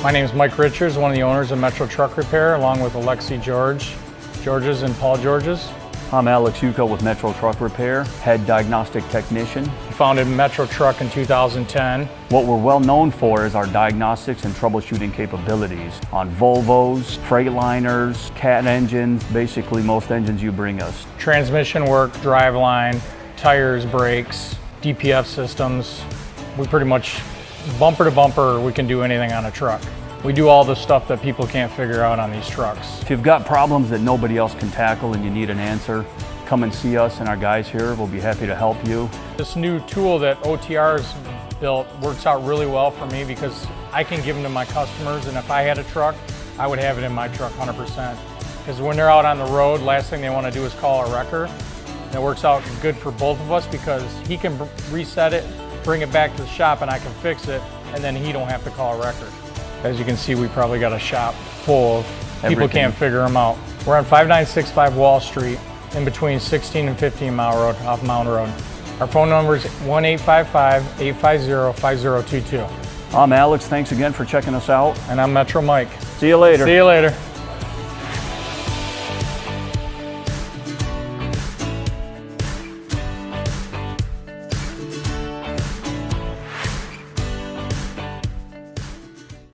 My name is Mike Richards, one of the owners of Metro Truck Repair, along with Alexi Georges and Paul Georges. I'm Alex Yuko with Metro Truck Repair, head diagnostic technician. We founded Metro Truck in 2010. What we're well known for is our diagnostics and troubleshooting capabilities on Volvos, Freightliners, Cat engines, basically most engines you bring us. Transmission work, driveline, tires, brakes, DPF systems. We pretty much, bumper to bumper, we can do anything on a truck. We do all the stuff that people can't figure out on these trucks. If you've got problems that nobody else can tackle and you need an answer, come and see us and our guys here. We'll be happy to help you. This new tool that OTR's built works out really well for me because I can give them to my customers, and if I had a truck, I would have it in my truck 100%. Because when they're out on the road, last thing they want to do is call a wrecker. And it works out good for both of us because he can reset it, bring it back to the shop, and I can fix it, and then he don't have to call a wrecker. As you can see, we probably got a shop full of people can't figure them out. We're on 5965 Wall Street, in between 16 and 15 Mile Road, off Mountain Road. Our phone number is 1-855-850-5022. I'm Alex, thanks again for checking us out. And I'm Metro Mike. See you later. See you later.